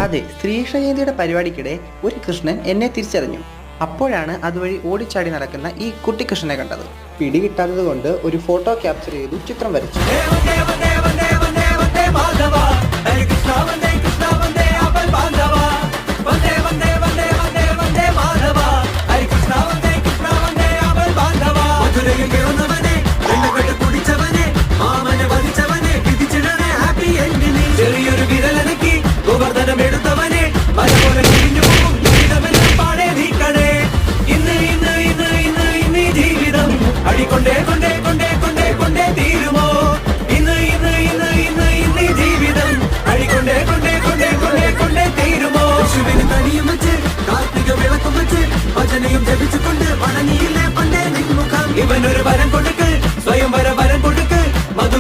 അതെ, ശ്രീകൃഷ്ണ ജയന്തിയുടെ പരിപാടിക്കിടെ ഒരു കൃഷ്ണൻ എന്നെ തിരിച്ചറിഞ്ഞു. അപ്പോഴാണ് അതുവഴി ഓടിച്ചാടി നടക്കുന്ന ഈ കുട്ടിക്കൃഷ്ണനെ കണ്ടത്. പിടികിട്ടാത്തത് കൊണ്ട് ഒരു ഫോട്ടോ ക്യാപ്ചർ ചെയ്തു ചിത്രം വരച്ചു. ഇവനൊരു